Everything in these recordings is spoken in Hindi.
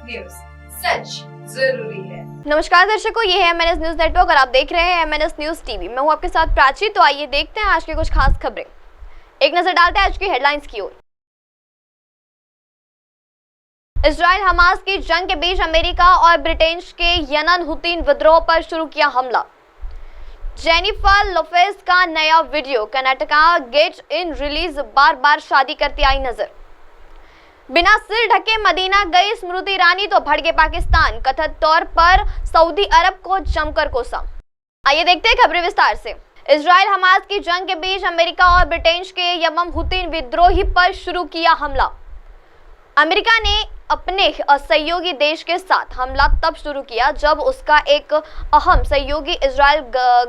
न्यूज, सच जरूरी है। नमस्कार दर्शकों, ये है MNS न्यूज नेटवर्क और आप देख रहे हैं MNS न्यूज टीवी। मैं हूं आपके साथ प्राची। तो आइए देखते हैं आज की कुछ खास खबरें। एक नजर डालते हैं आज की हेडलाइंस की ओर। इजराइल हमास की जंग के बीच अमेरिका और ब्रिटेन के यमन हुती विद्रोह पर शुरू किया हमला। जेनिफर लोपेज का नया वीडियो, कर्नाटका गेट इन रिलीज, बार बार शादी करती आई नजर। बिना सिर ढके मदीना गई स्मृति ईरानी तो भड़के पाकिस्तान, कथित तौर पर सऊदी अरब को जमकर कोसा। आइए देखते हैं खबरें विस्तार से। इजराइल हमास की जंग के बीच अमेरिका और ब्रिटेन के यमन हुती विद्रोही पर शुरू किया हमला। अमेरिका ने अपने सहयोगी देश के साथ हमला तब शुरू किया जब उसका एक अहम सहयोगी इजराइल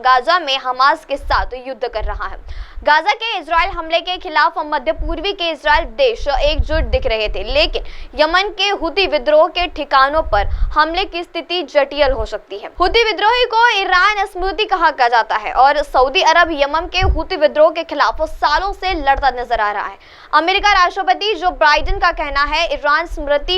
गाजा में हमास के साथ युद्ध कर रहा है। गाजा के इजराइल हमले के खिलाफ मध्य पूर्वी के इजराइल देश एकजुट दिख रहे थे, लेकिन यमन के हुती विद्रोह के ठिकानों पर हमले की स्थिति जटिल हो सकती है। हुती विद्रोही को ईरान स्मृति कहा जाता है और सऊदी अरब यमन के हुती विद्रोह के खिलाफ सालों से लड़ता नजर आ रहा है। अमेरिका राष्ट्रपति जो बाइडेन का कहना है ईरान स्मृति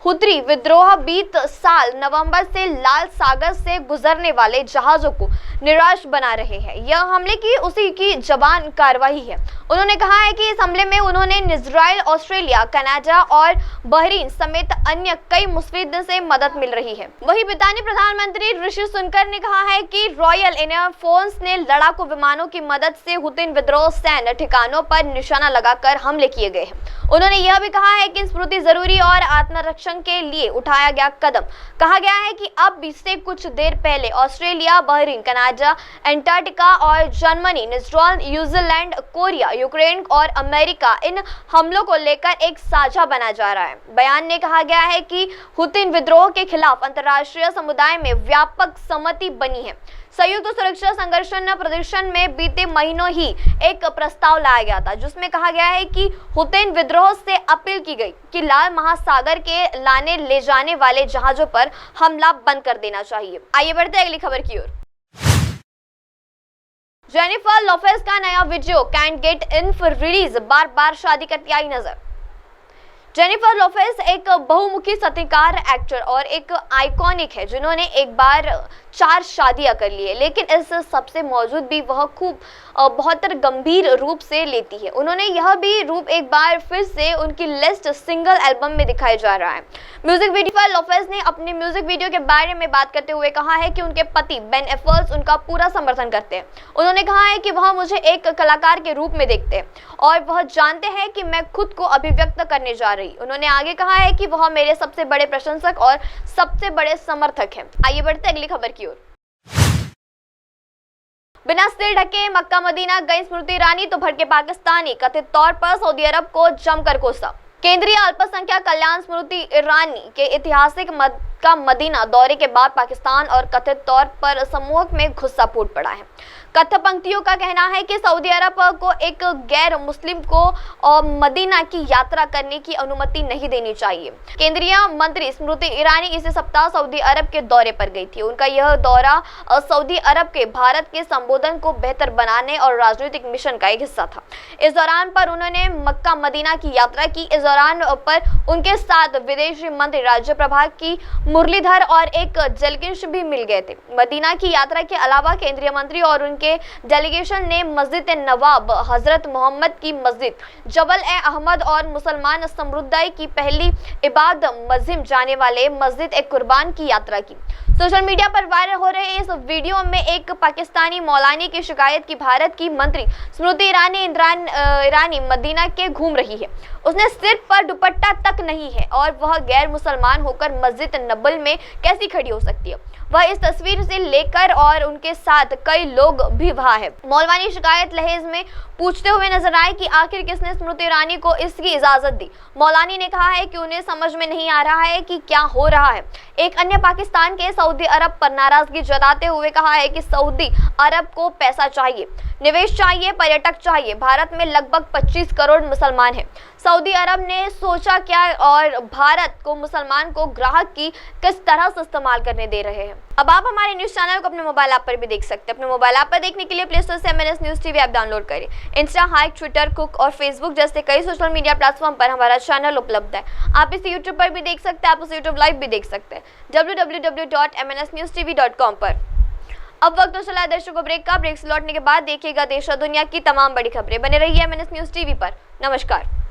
हुती विद्रोह बीत साल नवंबर से लाल सागर से गुजरने वाले जहाजों को निराश बना रहे हैं। यह हमले की उसी की जवान कार्रवाई है। उन्होंने कहा है कि इस हमले में उन्होंने इजराइल, ऑस्ट्रेलिया, कनाडा और बहरीन समेत अन्य कई मुस्तैद से मदद मिल रही है। वहीं ब्रितानी प्रधानमंत्री ऋषि सुनक ने कहा है कि रॉयल एयरफोर्स ने लड़ाकू विमानों की मदद से हुती विद्रोह सैन्य ठिकानों पर निशाना लगाकर हमले किए गए हैं। उन्होंने यह भी कहा है कि स्मृति जरूरी और आत्मरक्षण के लिए उठाया गया कदम। कहा गया है कि अब से कुछ देर पहले ऑस्ट्रेलिया, बहरीन, कनाडा, अंटार्कटिका और जर्मनी, न्यूजीलैंड, कोरिया, यूक्रेन और अमेरिका इन हमलों को लेकर एक साझा बना जा रहा है। बयान में कहा गया है कि हुती विद्रोह के खिलाफ अंतर्राष्ट्रीय समुदाय में व्यापक सहमति बनी है। संयुक्त सुरक्षा संगठन प्रदर्शन में बीते महीनों ही एक प्रस्ताव लाया गया था जिसमें कहा गया है कि हुती विद्रोह से अपील की गई कि लाल महासागर के लाने ले जाने वाले जहाजों पर हमला बंद कर देना चाहिए। आइए बढ़ते हैं अगली खबर की ओर। जेनिफर लोपेज का नया वीडियो, कैंट गेट इन फॉर रिलीज, बार बार शादी करती आई नजर। जेनिफर लोपेज एक बहुमुखी सत्यकार एक्टर और एक आइकॉनिक है जिन्होंने एक बार 4 शादियां कर ली है, लेकिन इस सबसे मौजूद भी वह खूब बहुत गंभीर रूप से लेती है। उन्होंने यह भी रूप एक बार फिर से उनकी लेटेस्ट सिंगल एल्बम में दिखाया जा रहा है। म्यूजिक वीडियो पर लोपेज ने अपने म्यूजिक वीडियो के बारे में बात करते हुए कहा है कि उनके पति बेन एफर्स उनका पूरा समर्थन करते हैं। उन्होंने कहा है कि वह मुझे एक कलाकार के रूप में देखते हैं और वह जानते हैं कि मैं खुद को अभिव्यक्त करने जा रही। उन्होंने आगे कहा है कि वह मेरे सबसे बड़े प्रशंसक और सबसे बड़े समर्थक हैं। आइए बढ़ते अगली खबर की ओर। बिना सिर ढके मक्का मदीना गई स्मृति ईरानी तो भड़के पाकिस्तानी, कथित तौर पर सऊदी अरब को जमकर कोसा। केंद्रीय अल्पसंख्यक कल्याण स्मृति ईरानी के ऐतिहासिक मक्का मदीना दौरे के बाद पाकिस्तान और कथित तौर पर समूह में गुस्सा फूट पड़ा है। कथित पंक्तियों का कहना है कि सऊदी अरब को एक गैर मुस्लिम को मदीना की यात्रा करने की अनुमति नहीं देनी चाहिए। केंद्रीय मंत्री स्मृति ईरानी इसी सप्ताह सऊदी अरब के दौरे पर गई थी। उनका यह दौरा सऊदी अरब के भारत के संबोधन को बेहतर बनाने और राजनीतिक मिशन का एक हिस्सा था। इस दौरान पर उन्होंने मक्का मदीना की यात्रा की। इस दौरान पर उनके साथ विदेश मंत्री राज्य प्रभाग की मुरलीधर और एक जलकिंश भी मिल गए थे। मदीना की यात्रा के अलावा केंद्रीय मंत्री और उनके डेलीगेशन ने मस्जिद नवाब, हजरत मोहम्मद की मस्जिद, जबल ए अहमद और मुसलमान समुदाय की पहली इबादत मस्जिद जाने वाले मस्जिद ए कुर्बान की यात्रा की। सोशल मीडिया पर वायरल हो रहे इस वीडियो में एक पाकिस्तानी मौलानी की शिकायत की भारत की मंत्री स्मृति ईरानी मदीना के घूम रही है। उसने सिर पर दुपट्टा तक नहीं है और वह गैर मुसलमान होकर मस्जिद नबल में कैसी खड़ी हो सकती है। वह इस तस्वीर से लेकर और उनके साथ कई लोग भी वहां है। मौलवानी शिकायत लहज में पूछते हुए नजर आए कि आखिर किसने स्मृति ईरानी को इसकी इजाजत दी। मौलानी ने कहा है कि उन्हें समझ में नहीं आ रहा है कि क्या हो रहा है। एक अन्य पाकिस्तान के सऊदी अरब पर नाराजगी जताते हुए कहा है कि सऊदी अरब को पैसा चाहिए, निवेश चाहिए, पर्यटक चाहिए। भारत में लगभग 25 करोड़ मुसलमान हैं। सऊदी अरब ने सोचा क्या और भारत को मुसलमान को ग्राहक की किस तरह से इस्तेमाल करने दे रहे हैं। अब आप हमारे न्यूज चैनल को अपने मोबाइल ऐप पर भी देख सकते हैं। अपने मोबाइल ऐप पर देखने के लिए प्ले स्टोर से MNS news TV app download करें। इंस्टा, हाइक, ट्विटर, कुक और फेसबुक जैसे कई सोशल मीडिया प्लेटफॉर्म पर हमारा चैनल उपलब्ध है। आप इसे यूट्यूब पर भी देख सकते हैं, आप उसे यूट्यूब लाइव भी देख सकते हैं www.mnsnewstv.com पर। अब वक्त तो चला है दर्शकों ब्रेक का। ब्रेक से लौटने के बाद देखिएगा देश और दुनिया की तमाम बड़ी खबरें। बने रहिए MNS न्यूज टीवी पर। नमस्कार।